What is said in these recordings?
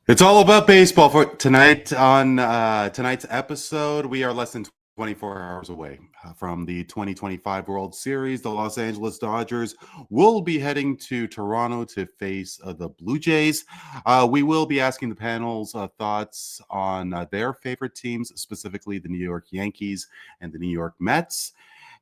It's all about baseball for tonight. On tonight's episode, we are less than 24 hours away from the 2025 World Series. The Los Angeles Dodgers will be heading to Toronto to face the Blue Jays. We will be asking the panel's thoughts on their favorite teams, specifically the New York Yankees and the New York Mets.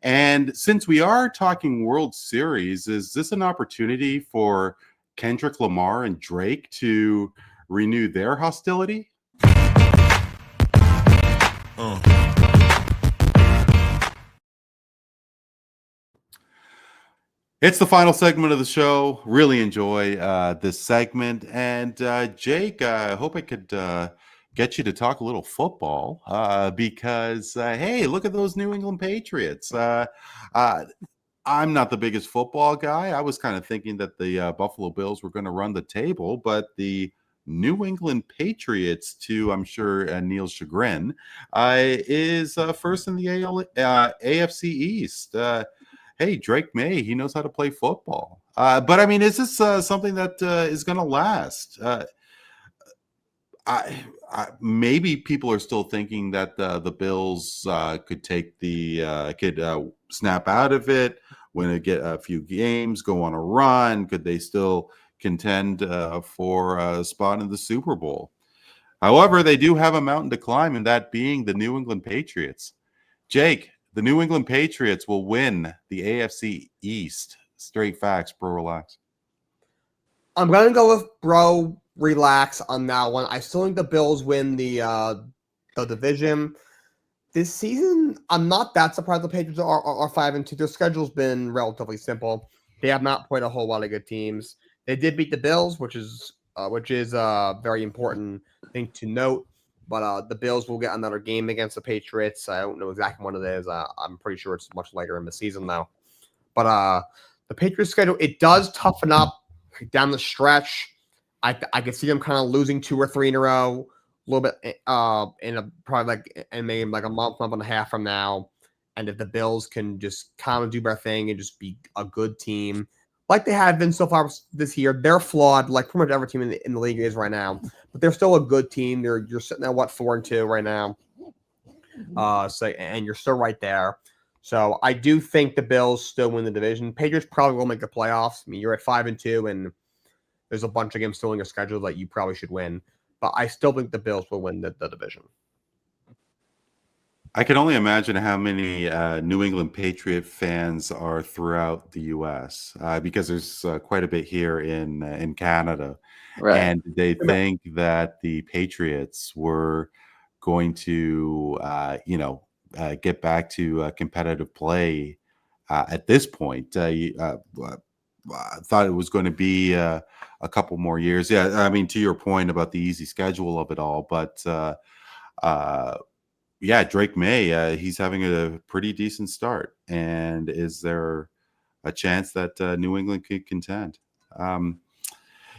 And since we are talking World Series, is this an opportunity for Kendrick Lamar and Drake to renew their hostility? It's the final segment of the show. Really enjoy this segment. And Jake, I hope I could get you to talk a little football because, hey, look at those New England Patriots. I'm not the biggest football guy. I was kind of thinking that the Buffalo Bills were going to run the table, but the New England Patriots, to I'm sure Neel's chagrin, is first in the AFC East. Hey, Drake May, he knows how to play football. But I mean, is this something that is going to last? Maybe people are still thinking that the Bills could take could snap out of it, win a few games, go on a run. Could they still contend for a spot in the Super Bowl? However, they do have a mountain to climb, and that being the New England Patriots. Jake, the New England Patriots will win the AFC East. Straight facts, bro. Relax. I'm going to go with bro. Relax on that one. I still think the Bills win the division this season. I'm not that surprised the Patriots are 5-2. Their schedule's been relatively simple. They have not played a whole lot of good teams. They did beat the Bills, which is a very important thing to note. But the Bills will get another game against the Patriots. I don't know exactly when it is. I'm pretty sure it's much later in the season now. But the Patriots schedule, it does toughen up down the stretch. I could see them kind of losing 2 or 3 in a row, a little bit maybe like a month and a half from now. And if the Bills can just kind of do their thing and just be a good team, like they have been so far this year, they're flawed, like pretty much every team in the league is right now. But they're still a good team. You're sitting at 4-2 right now. And you're still right there. So I do think the Bills still win the division. Patriots probably will make the playoffs. I mean, you're at 5-2, and there's a bunch of games still in your schedule that you probably should win. But I still think the Bills will win the division. I can only imagine how many New England Patriot fans are throughout the U.S. Because there's quite a bit here in Canada, Right. And they think that the Patriots were going to, get back to competitive play at this point. I thought it was going to be a couple more years. Yeah, I mean, to your point about the easy schedule of it all, but yeah, Drake May, he's having a pretty decent start. And is there a chance that New England could contend?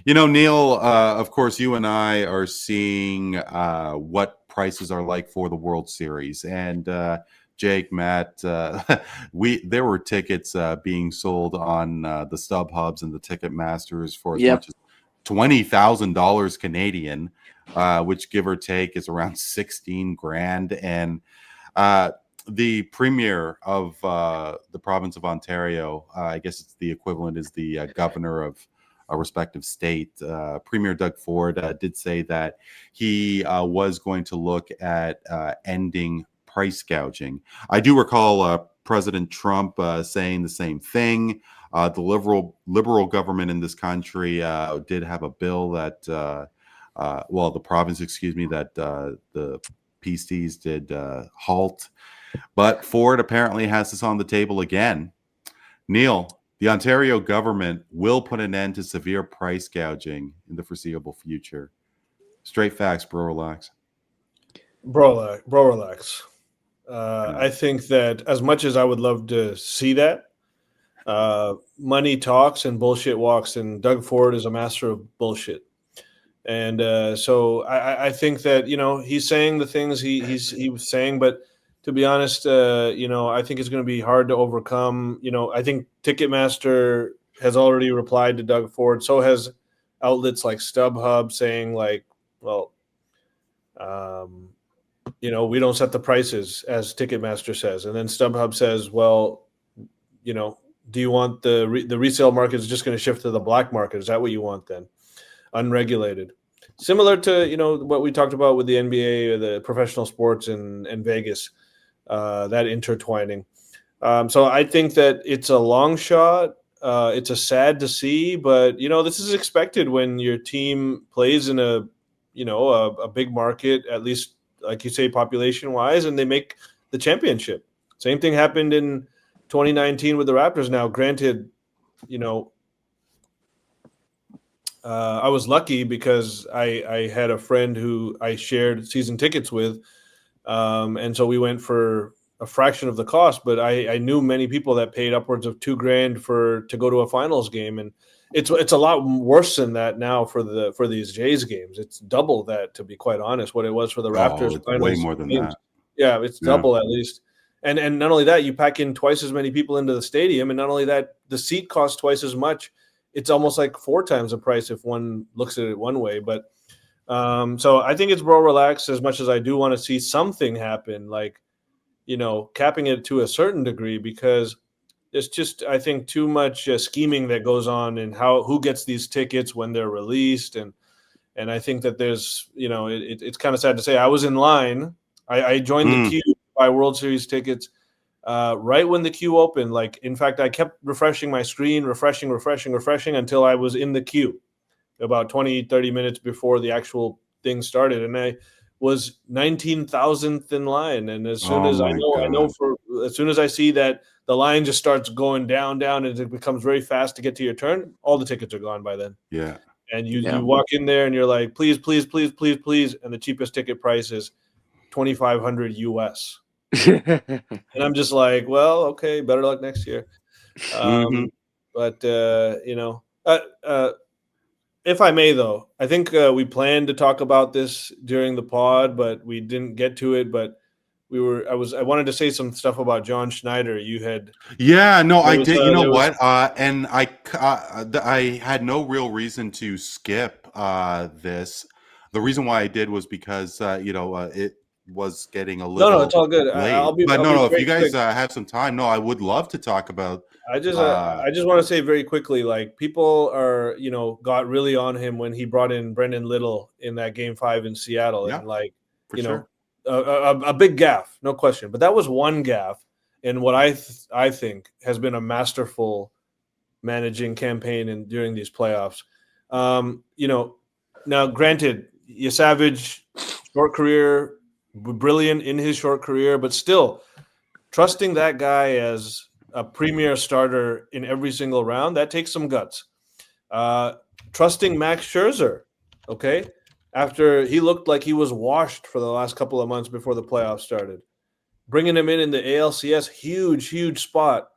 Neel, of course, you and I are seeing what prices are like for the World Series. And Jake, Matt, there were tickets being sold on the Stub Hubs and the Ticket Masters for as much as $20,000 Canadian, which give or take is around 16 grand. And the premier of the province of Ontario, I guess it's the equivalent is the governor of a respective state, Premier Doug Ford did say that he was going to look at ending price gouging. I do recall President Trump saying the same thing. The liberal government in this country did have a bill that, the province, that the PCs did halt. But Ford apparently has this on the table again. Neel, the Ontario government will put an end to severe price gouging in the foreseeable future. Straight facts, bro. Relax. Bro, relax. I think that as much as I would love to see that, money talks and bullshit walks, and Doug Ford is a master of bullshit. And so I think that, he's saying the things he was saying, but to be honest, I think it's going to be hard to overcome. I think Ticketmaster has already replied to Doug Ford. So has outlets like StubHub saying, like, well, we don't set the prices as Ticketmaster says. And then StubHub says, well, do you want the resale market is just going to shift to the black market? Is that what you want then? Unregulated. Similar to, what we talked about with the NBA or the professional sports and Vegas, that intertwining. So I think that it's a long shot. It's a sad to see, but this is expected when your team plays in a big market, at least like you say, population wise, and they make the championship. Same thing happened in 2019 with the Raptors. Now, granted, I was lucky because I had a friend who I shared season tickets with, and so we went for a fraction of the cost. But I knew many people that paid upwards of $2,000 to go to a finals game, and it's a lot worse than that now for these Jays games. It's double that, to be quite honest, what it was for the Raptors. It's way more than that. Yeah, it's double at least. And not only that, you pack in twice as many people into the stadium, and not only that, the seat costs twice as much. It's almost like 4 times the price if one looks at it one way. But so I think it's bro relax as much as I do want to see something happen, like capping it to a certain degree, because there's just, I think, too much scheming that goes on in who gets these tickets when they're released, and I think that there's it's kind of sad to say I was in line. I joined the queue to buy World Series tickets right when the queue opened. Like, in fact, I kept refreshing my screen, refreshing until I was in the queue about 20-30 minutes before the actual thing started, and I was 19,000th in line. And as soon as as soon as I see that the line just starts going down, and it becomes very fast to get to your turn, all the tickets are gone by then. Yeah. And you walk in there and you're like, please, please, please, please, please. And the cheapest ticket price is $2,500 US. And I'm just like, well, okay, better luck next year. But, if I may, though, I think we planned to talk about this during the pod, but we didn't get to it. But I wanted to say some stuff about John Schneider. You had. Yeah, no, I did. You know what? And I had no real reason to skip this. The reason why I did was because it was getting a little. No, it's all good. Late. If you guys have some time, I would love to talk about. I just want to say very quickly, like, people are got really on him when he brought in Brendan Little in that Game 5 in Seattle, and a big gaffe, no question. But that was one gaffe in what I think has been a masterful managing campaign during these playoffs. Now granted, Savage, short career, brilliant in his short career, but still trusting that guy as a premier starter in every single round, that takes some guts. Trusting Max Scherzer, okay, after he looked like he was washed for the last couple of months before the playoffs started. Bringing him in the ALCS, huge spot,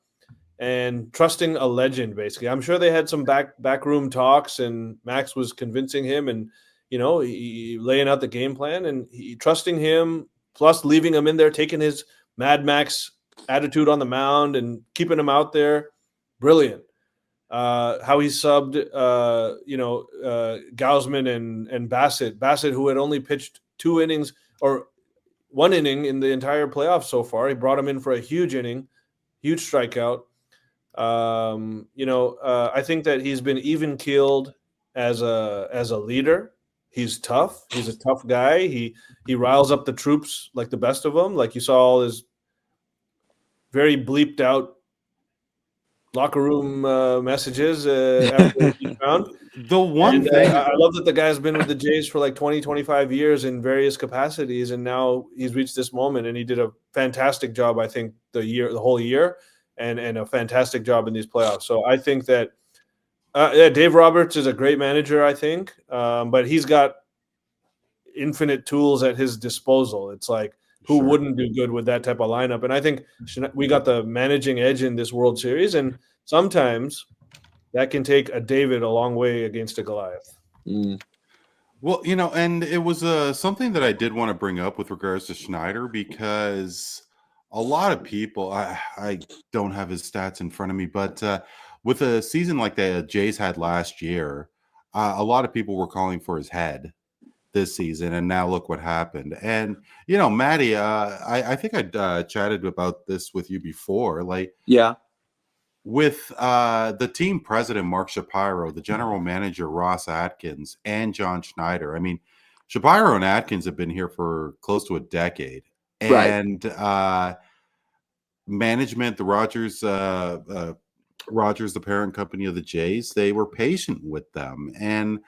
and trusting a legend, basically. I'm sure they had some backroom talks, and Max was convincing him, and he laying out the game plan, and trusting him, plus leaving him in there, taking his Mad Max attitude on the mound and keeping him out there. Brilliant. How he subbed Gausman and Bassett, who had only pitched 2 innings or 1 inning in the entire playoffs so far. He brought him in for a huge inning, huge strikeout. I think that he's been even keeled as a leader. He's tough. He's a tough guy. He riles up the troops like the best of them. Like, you saw all his very bleeped out locker room messages after each round. The one thing I love that the guy's been with the Jays for like 20, 25 years in various capacities, and now he's reached this moment, and he did a fantastic job, I think, the whole year, and a fantastic job in these playoffs. So I think that Dave Roberts is a great manager, I think, but he's got infinite tools at his disposal. It's like, who wouldn't do good with that type of lineup? And I think we got the managing edge in this World Series, and sometimes that can take a David a long way against a Goliath. Well, and it was something that I did want to bring up with regards to Schneider, because a lot of people, I don't have his stats in front of me, but with a season like the Jays had last year, a lot of people were calling for his head. this season, and now look what happened. And Maddie, I think I chatted about this with you before, like Yeah. with the team president Mark Shapiro, the general manager Ross Atkins, and John Schneider. I mean, Shapiro and Atkins have been here for close to a decade, Right. and management, the Rogers, the parent company of the Jays, they were patient with them, and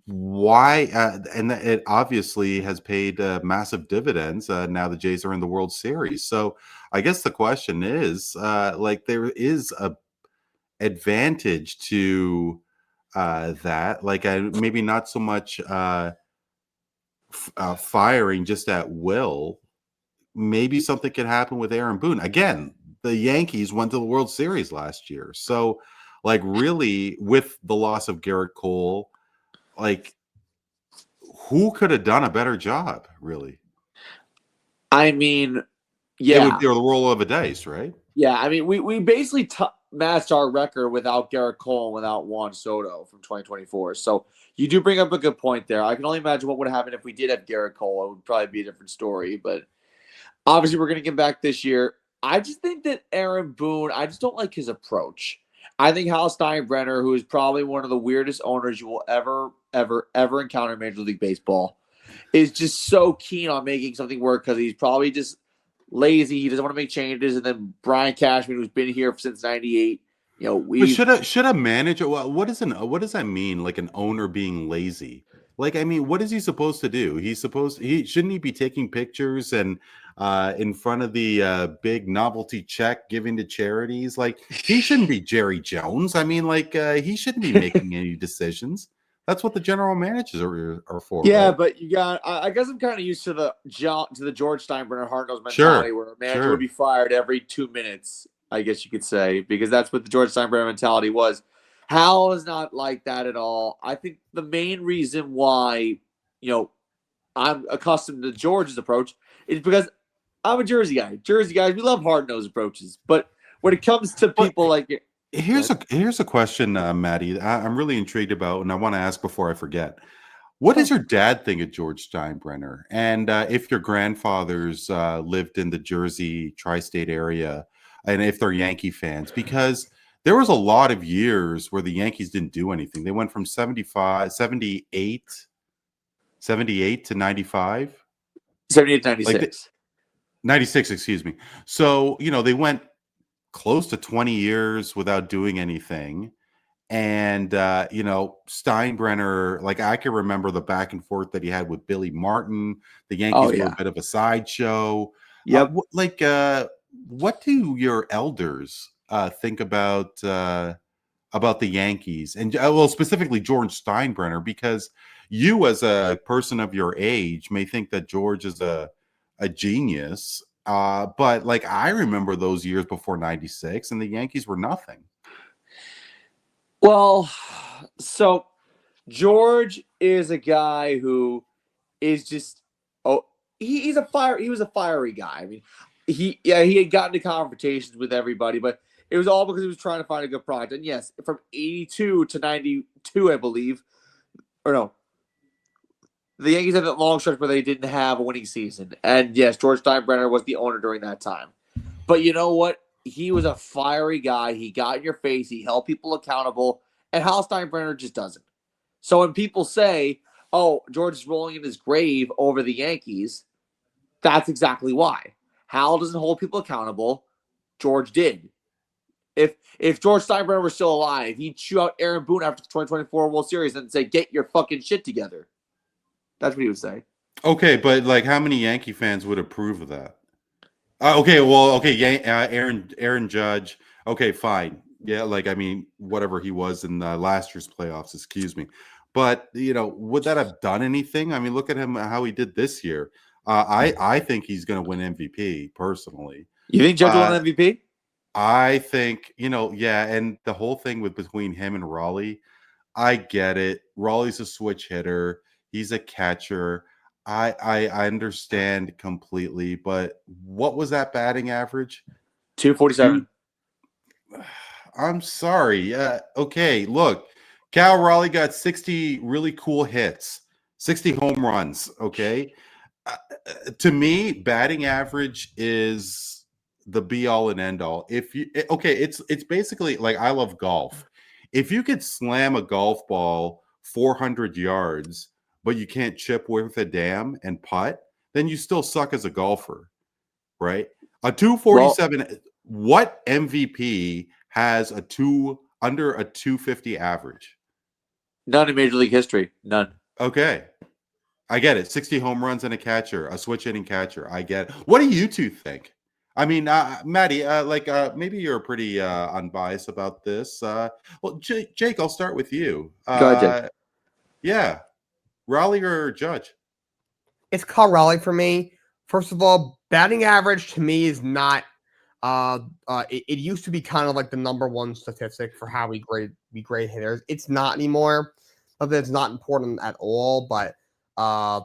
why? And it obviously has paid massive dividends. Now the Jays are in the World Series, so I guess the question is, like, there is a advantage to that, like, maybe not so much firing just at will. Maybe something could happen with Aaron Boone. Again, the Yankees went to the World Series last year. So, like, really, with the loss of Garrett Cole, like, who could have done a better job, really? I mean, It would yeah. be the roll of a dice, right? Yeah, I mean, we basically matched our record without Garrett Cole and without Juan Soto from 2024. So you do bring up a good point there. I can only imagine what would happen if we did have Garrett Cole. It would probably be a different story. But obviously, we're going to get back this year. I just think that Aaron Boone, I just don't like his approach. I think Hal Steinbrenner, who is probably one of the weirdest owners you will ever encounter in Major League Baseball, is just so keen on making something work because he's probably just lazy. He doesn't want to make changes. And then Brian Cashman, who's been here since '98, But should a manager? What does that mean? Like, an owner being lazy? Like, I mean, what is he supposed to do? Shouldn't he be taking pictures and in front of the big novelty check giving to charities? Like, he shouldn't be Jerry Jones. I mean, like, he shouldn't be making any decisions. That's what the general managers are for. Yeah, right? but you got. I guess I'm kind of used to the George Steinbrenner hard-nosed Sure, mentality, where a manager sure. would be fired every 2 minutes. I guess you could say, because that's what the George Steinbrenner mentality was. Hal is not like that at all. I think the main reason why I'm accustomed to George's approach is because I'm a Jersey guy. Jersey guys, we love hard-nosed approaches, but when it comes to people Here's a question, Maddie, I'm really intrigued about, and I want to ask before I forget. What does your dad think of George Steinbrenner? And if your grandfathers lived in the Jersey tri-state area, and if they're Yankee fans, because there was a lot of years where the Yankees didn't do anything. They went from 78 to 95. 78, Like 96. 96, excuse me. So, they went close to 20 years without doing anything. And, Steinbrenner, like, I can remember the back and forth that he had with Billy Martin. The Yankees were a bit of a sideshow. Yep. What do your elders think about the Yankees? And, well, specifically George Steinbrenner, because you, as a person of your age, may think that George is a genius. But, like, I remember those years before 96, and the Yankees were nothing. Well, so George is a guy who is just he was a fiery guy. I mean, he had gotten to confrontations with everybody, but it was all because he was trying to find a good product. And yes, from 82 to 92, I believe, or no, the Yankees had that long stretch where they didn't have a winning season. And yes, George Steinbrenner was the owner during that time. But you know what? He was a fiery guy. He got in your face. He held people accountable. And Hal Steinbrenner just doesn't. So when people say, oh, George is rolling in his grave over the Yankees, that's exactly why. Hal doesn't hold people accountable. George did. If George Steinbrenner were still alive, he'd chew out Aaron Boone after the 2024 World Series and say, get your fucking shit together. That's what he would say. Okay, but, like, how many Yankee fans would approve of that? Aaron Judge. Okay, fine. Yeah, like, I mean, whatever he was in last year's playoffs, excuse me. But, would that have done anything? I mean, look at him, how he did this year. I think he's going to win MVP, personally. You think Judge will win MVP? I think, yeah, and the whole thing between him and Raleigh, I get it. Raleigh's a switch hitter. He's a catcher. I understand completely, but what was that batting average? 247. I'm sorry. Okay, look, Cal Raleigh got 60 really cool hits, 60 home runs. Okay. To me, batting average is the be all and end all. It's basically like I love golf. If you could slam a golf ball 400 yards, but you can't chip with a damn and putt, then you still suck as a golfer, right? A 247. What MVP has under a 250 average? None in Major League history. None. Okay. I get it. 60 home runs and a catcher, a switch hitting catcher. I get it. What do you two think? I mean, Maddie, maybe you're pretty unbiased about this. Jake, I'll start with you. Go ahead, Jake. Yeah. Raleigh or Judge? It's Cardinale for me. First of all, batting average to me is not. It used to be kind of like the number one statistic for how we grade hitters. It's not anymore. Not that it's not important at all, but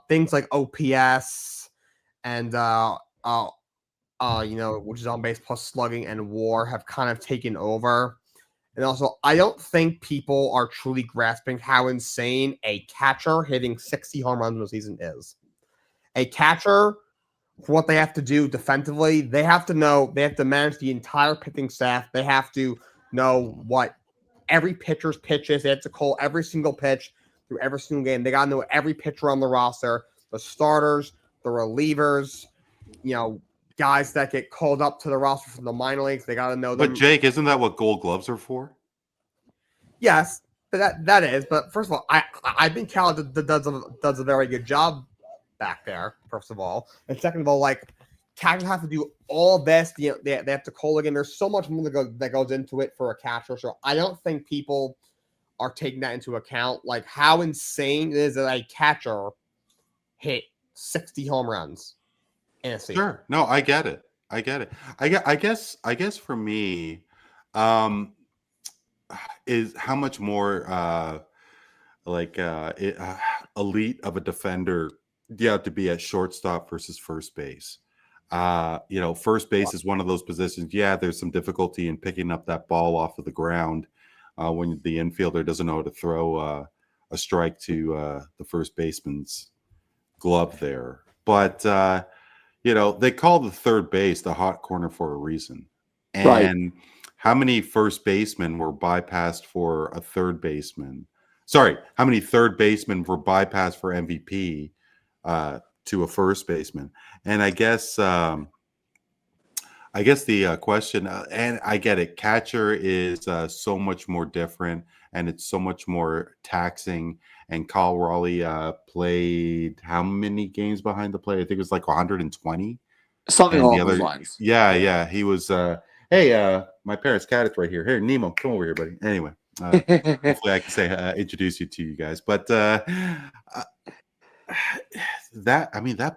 things like OPS and which is on base plus slugging and WAR have kind of taken over. And also, I don't think people are truly grasping how insane a catcher hitting 60 home runs in a season is. A catcher, for what they have to do defensively, they have to manage the entire pitching staff. They have to know what every pitcher's pitch is. They have to call every single pitch through every single game. They got to know every pitcher on the roster, the starters, the relievers, guys that get called up to the roster from the minor leagues. They got to know them. But Jake, isn't that what Gold Gloves are for? Yes, that is. But first of all, I think Cal does a very good job back there. First of all, and second of all, like catchers have to do all this. They have to call again. There's so much more that goes into it for a catcher. So I don't think people are taking that into account. Like how insane it is that a catcher hit 60 home runs in a season. Sure. No, I get it. I guess for me, is how much more elite of a defender do you have to be at shortstop versus first base? First base is one of those positions. Yeah, there's some difficulty in picking up that ball off of the ground when the infielder doesn't know how to throw a strike to the first baseman's glove there. But they call the third base the hot corner for a reason. And Right. How many first basemen were bypassed for a third baseman? Sorry, how many third basemen were bypassed for MVP to a first baseman? And I guess the question, and I get it, catcher is so much more different, and it's so much more taxing. And Kyle Raleigh played how many games behind the plate? I think it was like 120. Something And along the those other, lines. yeah, he was. Hey, my parents' cat is right here. Here, Nemo, come over here, buddy. Anyway, hopefully I can introduce you to you guys. But that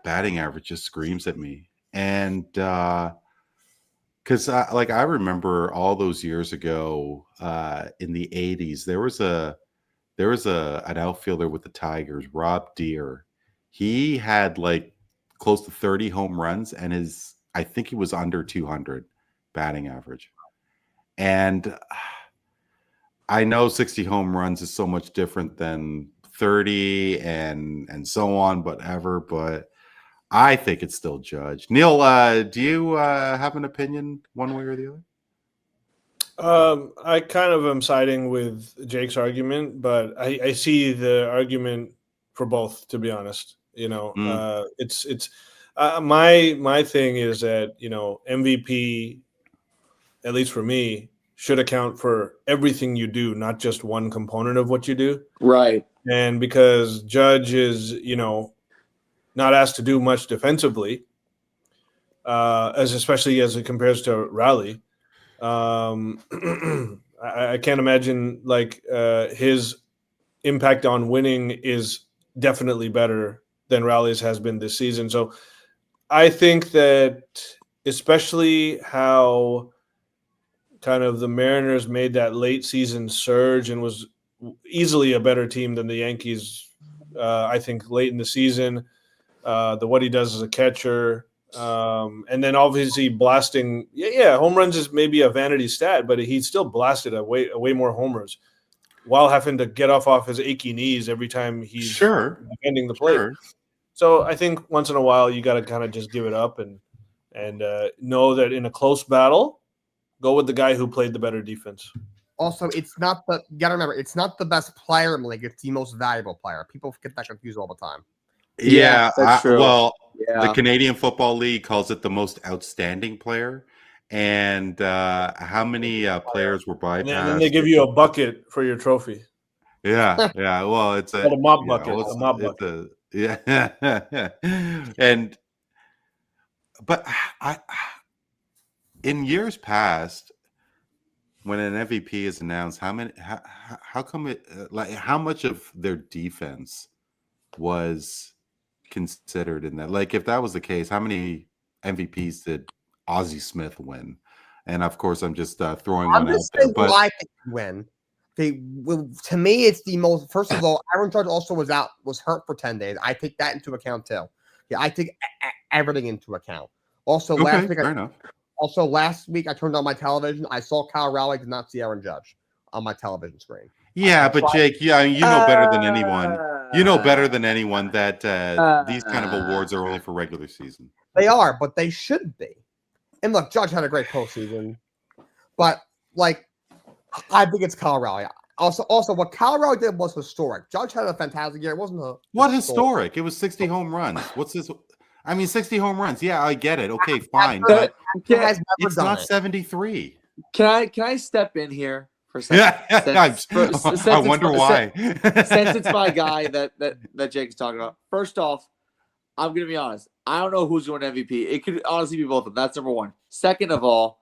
batting average just screams at me, and because I remember all those years ago in the '80s, there was an outfielder with the Tigers, Rob Deere. He had like close to 30 home runs, and I think he was under 200 batting average. And I know 60 home runs is so much different than 30 and so on, whatever, but I think it's still Judge. Neel, do you have an opinion one way or the other? I kind of am siding with Jake's argument, but I see the argument for both, to be honest. It's my thing is that, MVP, at least for me, should account for everything you do, not just one component of what you do. Right. And because Judge is, not asked to do much defensively, especially as it compares to Raleigh. I can't imagine his impact on winning is definitely better than Raleigh's has been this season. So I think that especially how kind of the Mariners made that late season surge and was easily a better team than the Yankees, I think, late in the season, what he does as a catcher. And then obviously blasting, home runs is maybe a vanity stat, but he still blasted way more homers. while having to get off his achy knees every time he's Sure. defending the plate. Sure. So I think once in a while you got to kind of just give it up and know that in a close battle, go with the guy who played the better defense. Also, it's not the you gotta remember, it's not the best player in the league, it's the most valuable player. People get that confused all the time. Yeah, that's true. Well, Yeah. the Canadian Football League calls it the most outstanding player. And how many players were bypassed? And then they give you a bucket for your trophy. Yeah. Well, it's Called a mop bucket. well, A mop bucket. yeah. But in years past, when an MVP is announced, how come it how much of their defense was considered in that? Like, if that was the case, how many MVPs did Ozzie Smith win? And of course, I'm just throwing I'm one out just there. saying But why they win. To me, it's the most. First of all, Aaron Judge also was hurt for 10 days. I take that into account too. Yeah, I take everything into account. Also, last week I turned on my television. I saw Katarey, did not see Aaron Judge on my television screen. yeah, but Jake, you know better than anyone. You know better than anyone that these kind of awards are only for regular season. They are, but they should be. And look, Judge had a great postseason, but like, I think it's Katarey. Also, what Katarey did was historic. Judge had a fantastic year. It wasn't What historic? It was 60 home runs. What's this? I mean, 60 home runs. Yeah, I get it. Okay, fine. But it's not 73. Can I step in here for a second? I wonder why. Since it's my guy that Jake's talking about. First off, I'm gonna be honest. I don't know who's going MVP. It could honestly be both of them. That's number one. Second of all,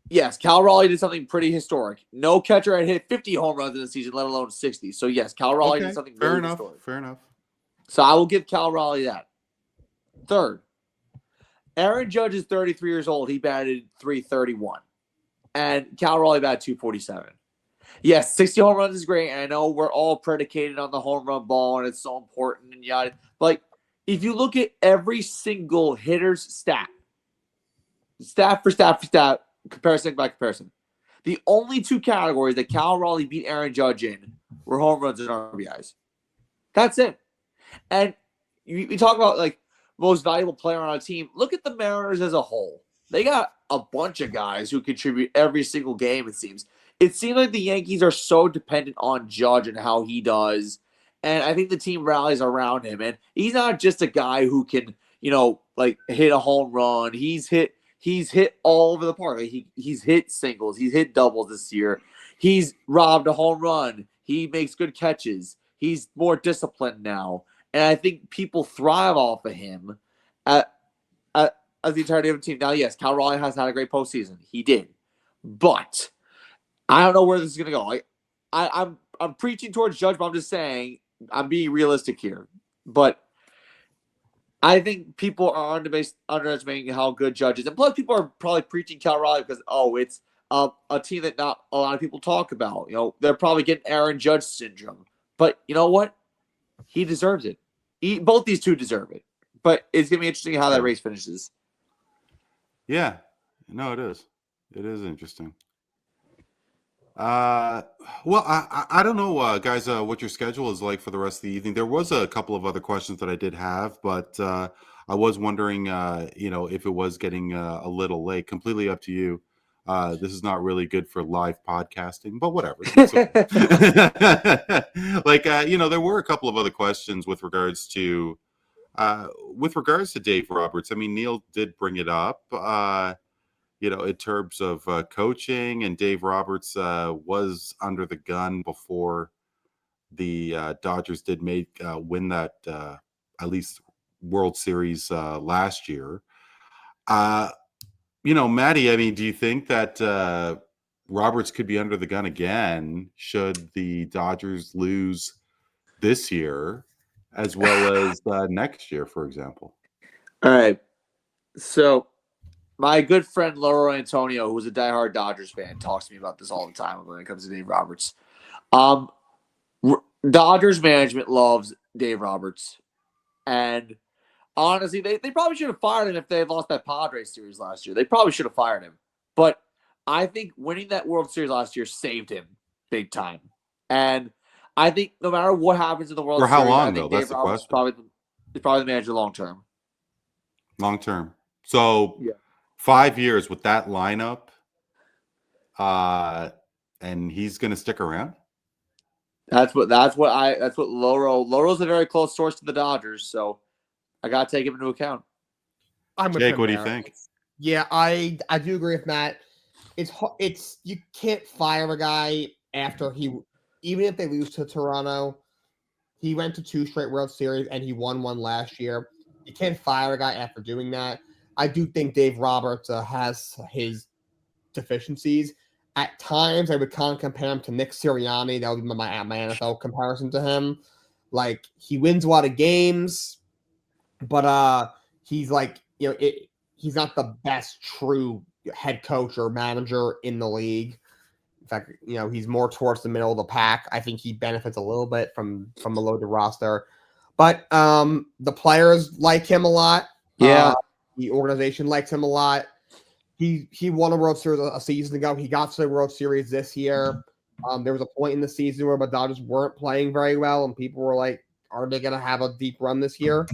yes, Katarey did something pretty historic. No catcher had hit 50 home runs in the season, let alone 60. So yes, Katarey did something really historic. Fair enough. So I will give Katarey that. Third, Aaron Judge is 33 years old. He batted .331. And Katarey batted .247. Yes, 60 home runs is great. And I know we're all predicated on the home run ball and it's so important and yada. But if you look at every single hitter's stat for stat, comparison by comparison, the only two categories that Katarey beat Aaron Judge in were home runs and RBIs. That's it. And you talk about like most valuable player on a team. Look at the Mariners as a whole. They got a bunch of guys who contribute every single game, it seems. It seems like the Yankees are so dependent on Judge and how he does. And I think the team rallies around him. And he's not just a guy who can, like hit a home run. He's hit all over the park. Like he's hit singles. He's hit doubles this year. He's robbed a home run. He makes good catches. He's more disciplined now. And I think people thrive off of him as the entirety of the team. Now, yes, Katarey has had a great postseason. He did. But I don't know where this is going to go. I'm preaching towards Judge, but I'm just saying I'm being realistic here. But I think people are underestimating how good Judge is. And plus, people are probably preaching Katarey because, it's a team that not a lot of people talk about. They're probably getting Aaron Judge syndrome. But you know what? He deserves it. Both these two deserve it. But it's going to be interesting how that race finishes. Yeah. No, it is. It is interesting. Well, I don't know, guys, what your schedule is like for the rest of the evening. There was a couple of other questions that I did have, but I was wondering, if it was getting a little late. Completely up to you. This is not really good for live podcasting, but whatever. There were a couple of other questions with regards to Dave Roberts. I mean, Neel did bring it up, in terms of coaching, and Dave Roberts was under the gun before the Dodgers did win that at least World Series last year. Maddie, I mean, do you think that Roberts could be under the gun again should the Dodgers lose this year as well as next year, for example? All right. So my good friend Lauro Antonio, who's a diehard Dodgers fan, talks to me about this all the time when it comes to Dave Roberts. Dodgers management loves Dave Roberts. And honestly, they probably should have fired him if they had lost that Padres series last year. They probably should have fired him. But I think winning that World Series last year saved him. big time. And I think no matter what happens in the World For how Series, I long, think though? That's Dave the Roberts question. is probably the manager long term. Long term. So Yeah. 5 years with that lineup, and he's going to stick around. That's what Loro's a very close source to the Dodgers, so I gotta take him into account. I'm with Jake, him what do you there. think? Yeah, I do agree with Matt. It's you can't fire a guy after even if they lose to Toronto. He went to 2 straight World Series and he won one last year. You can't fire a guy after doing that. I do think Dave Roberts has his deficiencies. At times, I would kind of compare him to Nick Sirianni. That would be my NFL comparison to him. Like, he wins a lot of games, but he's like, he's not the best true head coach or manager in the league. In fact, he's more towards the middle of the pack. I think he benefits a little bit from a loaded roster. But the players like him a lot. Yeah. The organization likes him a lot. He won a World Series a season ago. He got to the World Series this year. There was a point in the season where the Dodgers weren't playing very well, and people were like, are they going to have a deep run this year?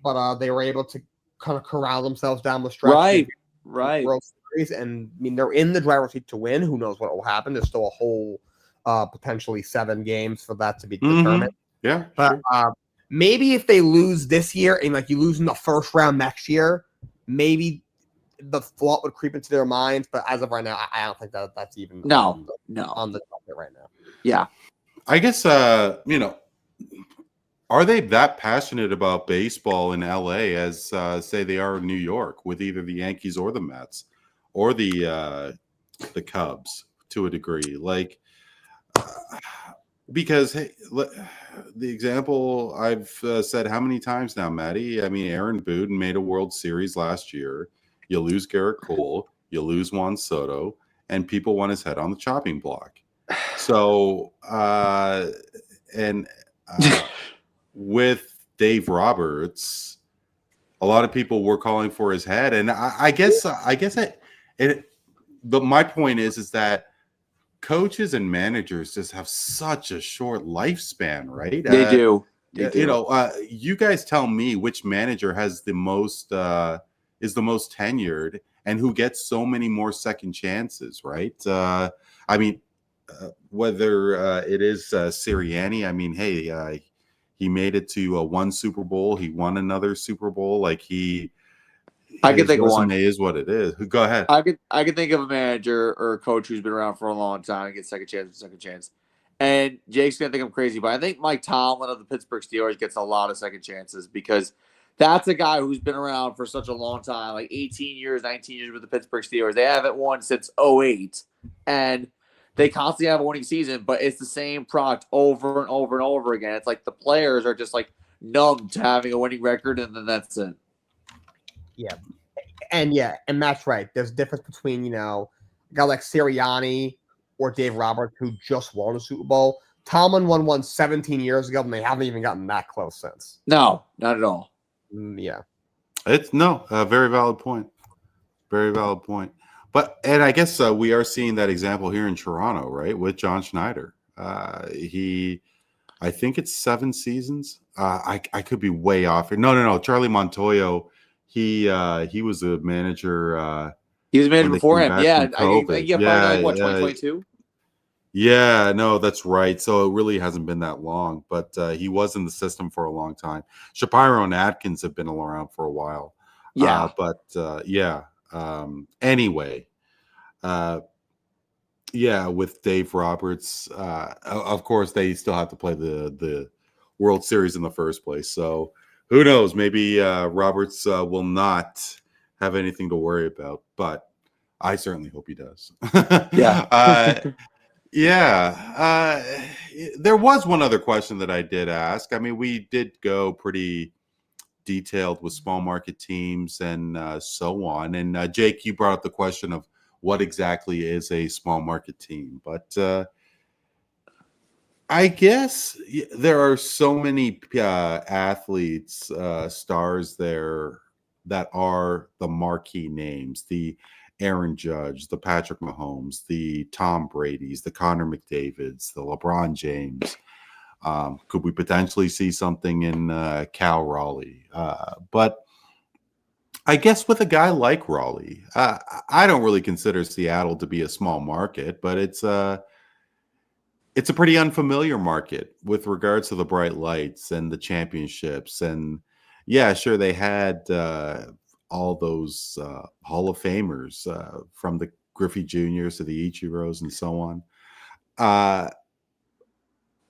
But they were able to kind of corral themselves down the stretch. Right. World Series, and I mean, they're in the driver's seat to win. Who knows what will happen? There's still a whole potentially 7 games for that to be determined. Yeah, but sure. Maybe if they lose this year and like you lose in the first round next year, maybe the thought would creep into their minds. But as of right now, I don't think that's even on the topic right now. Yeah, I guess are they that passionate about baseball in LA as say they are in New York with either the Yankees or the Mets or the Cubs to a degree? Like, because hey, the example I've said how many times now, Matty? I mean, Aaron Boone made a World Series last year. You lose Garrett Cole, you lose Juan Soto, and people want his head on the chopping block. So, with Dave Roberts, a lot of people were calling for his head, and I guess but my point is that coaches and managers just have such a short lifespan, right? They do. You guys tell me which manager has the most is the most tenured and who gets so many more second chances, right? I mean, whether it is Siriani, I mean, hey, he made it to 1 Super Bowl. He won another Super Bowl. Like I can think of one. Is what it is. Go ahead. I could think of a manager or a coach who's been around for a long time and gets second chance. And Jake's gonna think I'm crazy, but I think Mike Tomlin of the Pittsburgh Steelers gets a lot of second chances because that's a guy who's been around for such a long time, like 18 years, 19 years with the Pittsburgh Steelers. They haven't won since 2008, and they constantly have a winning season, but it's the same product over and over and over again. It's like the players are just like numb to having a winning record, and then that's it. Yeah, and that's right. There's a difference between a guy like Sirianni or Dave Roberts who just won a Super Bowl. Tomlin won one 17 years ago, and they haven't even gotten that close since. No, not at all. Yeah, it's a very valid point. Very valid point. And I guess we are seeing that example here in Toronto, right, with John Schneider. I think it's 7 seasons. I could be way off here. No. Charlie Montoyo. He was a manager. He was a manager before him. Yeah, probably like what 2022. Yeah, no, that's right. So it really hasn't been that long, but he was in the system for a long time. Shapiro and Atkins have been around for a while. Yeah, Anyway, with Dave Roberts, of course they still have to play the World Series in the first place. So who knows? Maybe Roberts will not have anything to worry about, but I certainly hope he does. There was one other question that I did ask. I mean, we did go pretty detailed with small market teams and so on. And Jake, you brought up the question of what exactly is a small market team, but I guess there are so many athletes, stars there that are the marquee names, the Aaron Judge, the Patrick Mahomes, the Tom Brady's, the Connor McDavids, the LeBron James. Could we potentially see something in Cal Raleigh? But I guess with a guy like Raleigh, I don't really consider Seattle to be a small market, but it's a pretty unfamiliar market with regards to the bright lights and the championships. And yeah, sure, they had all those Hall of Famers from the Griffey Juniors to the Ichiros and so on.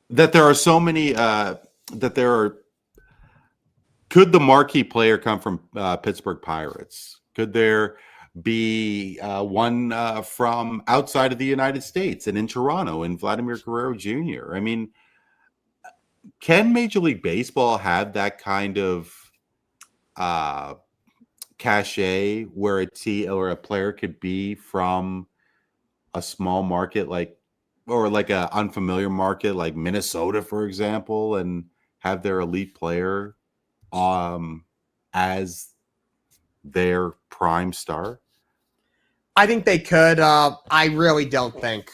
That there are so many could the marquee player come from Pittsburgh Pirates? Could there be one from outside of the United States and in Toronto and Vladimir Guerrero Jr.? I mean, can Major League Baseball have that kind of cachet where a player could be from a small market or like a unfamiliar market like Minnesota, for example, and have their elite player as their prime star? I think they could. I really don't think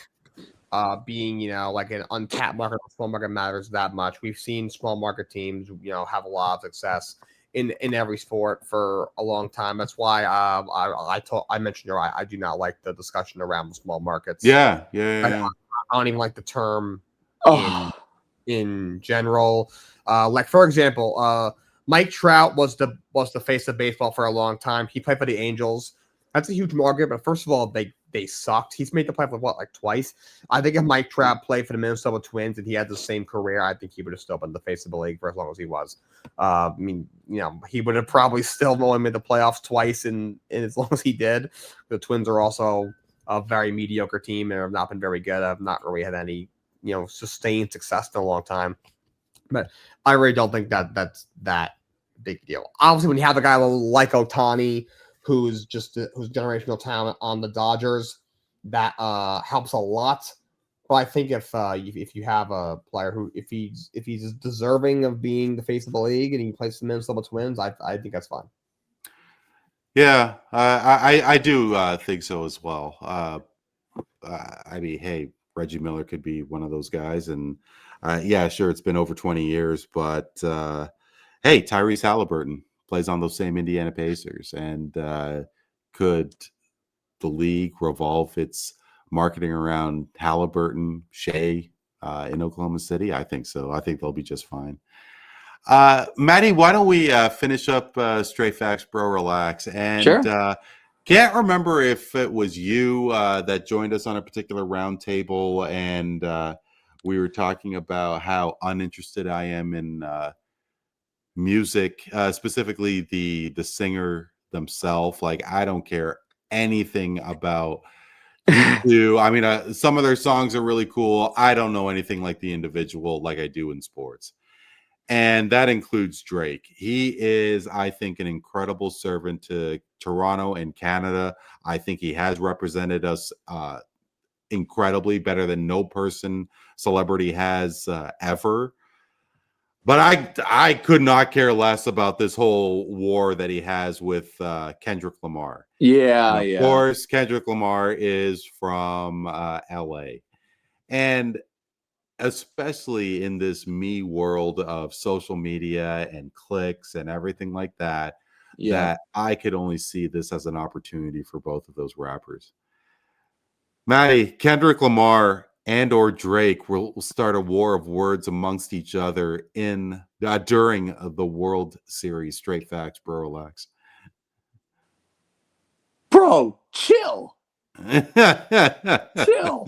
being, like an untapped market or small market matters that much. We've seen small market teams, have a lot of success in every sport for a long time. That's why I mentioned I do not like the discussion around the small markets. Yeah. I don't even like the term in general. Like, for example, Mike Trout was the face of baseball for a long time. He played for the Angels. That's a huge market, but first of all, they sucked. He's made the playoffs like twice. I think if Mike Trout played for the Minnesota Twins and he had the same career, I think he would have still been the face of the league for as long as he was. I mean, he would have probably still only made the playoffs twice in as long as he did. The Twins are also a very mediocre team and have not been very good. I've not really had any, sustained success in a long time. But I really don't think that's that big deal. Obviously, when you have a guy like Ohtani, who's generational talent on the Dodgers, that helps a lot. But I think if you have a player who, if he's deserving of being the face of the league and he plays for the Minnesota Twins, I think that's fine. Yeah, I do think so as well. I mean, hey, Reggie Miller could be one of those guys, and yeah, sure, it's been over 20 years, but hey, Tyrese Halliburton plays on those same Indiana Pacers, and could the league revolve its marketing around Halliburton, Shea in Oklahoma City? I think so. I think they'll be just fine. Maddie, why don't we finish up Straight Facts, Bro Relax? And Sure. Can't remember if it was you that joined us on a particular roundtable, and we were talking about how uninterested I am in music, specifically the singer themselves. Like, I don't care anything about you. I mean, some of their songs are really cool. I don't know anything like the individual like I do in sports. And that includes Drake. He is, I think, an incredible servant to Toronto and Canada. I think he has represented us incredibly, better than no celebrity has ever. But I could not care less about this whole war that he has with Kendrick Lamar. Yeah, And of course, Kendrick Lamar is from LA. And especially in this me world of social media and clicks and everything like that, that I could only see this as an opportunity for both of those rappers. Maddie, Kendrick Lamar and or Drake will start a war of words amongst each other during the World Series. Straight Facts, Bro Relax. Bro, chill. Chill.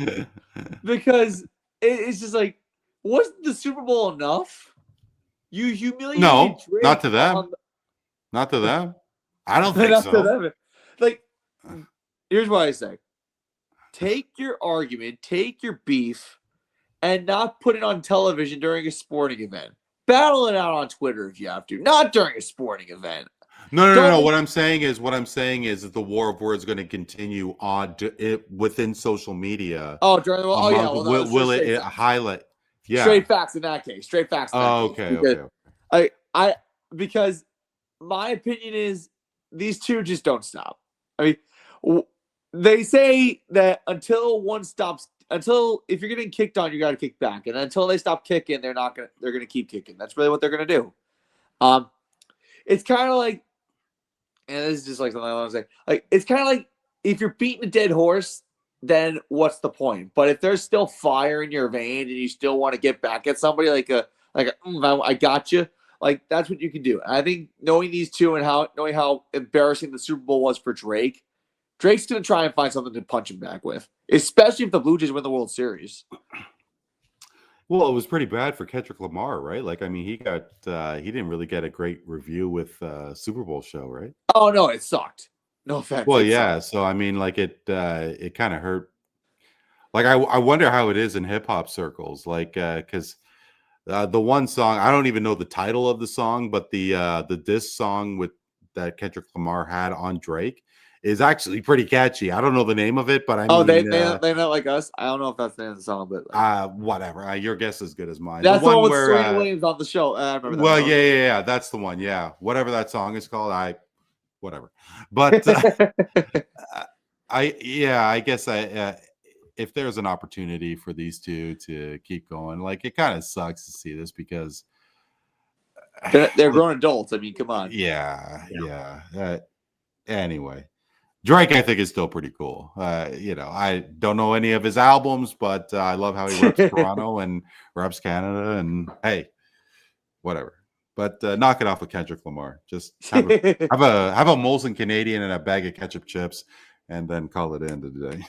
Because it's just like, wasn't the Super Bowl enough? You humiliated Drake. Not to them. Not to them. I don't think so. To them. Like, here's what I say. Take your argument, take your beef, and not put it on television during a sporting event. Battle it out on Twitter if you have to, not during a sporting event. No. What I'm saying is that the war of words is going to continue on within social media. Oh, during the will it highlight? Yeah, straight facts in that case. Straight facts. Okay. Because my opinion is these two just don't stop. I mean, They say that until if you're getting kicked on, you got to kick back, and until they stop kicking, they're gonna keep kicking. That's really what they're gonna do. It's kind of like, and this is just like something I want to say. Like, it's kind of like if you're beating a dead horse, then what's the point? But if there's still fire in your vein and you still want to get back at somebody, I got you. Like, that's what you can do. And I think knowing these two and knowing how embarrassing the Super Bowl was for Drake, Drake's going to try and find something to punch him back with, especially if the Blue Jays win the World Series. Well, it was pretty bad for Kendrick Lamar, right? Like, I mean, he didn't really get a great review with Super Bowl show, right? Oh, no, it sucked. No offense. Well, yeah. So, I mean, like, it kind of hurt. Like, I wonder how it is in hip hop circles, like, because the one song, I don't even know the title of the song, but the diss song that Kendrick Lamar had on Drake is actually pretty catchy. I don't know the name of it, but I mean, they not like us. I don't know if that's the name of the song, but whatever. Your guess is as good as mine. That's the one with where Serena Williams on the show. I remember that. Well, yeah, that's the one. Yeah, whatever that song is called, whatever. But I guess if there's an opportunity for these two to keep going, like, it kind of sucks to see this because they're grown adults. I mean, come on. Yeah. Anyway, Drake, I think, is still pretty cool. I don't know any of his albums, but I love how he reps Toronto and reps Canada. And hey, whatever. But knock it off with Kendrick Lamar. Just have a Molson Canadian and a bag of ketchup chips, and then call it in today.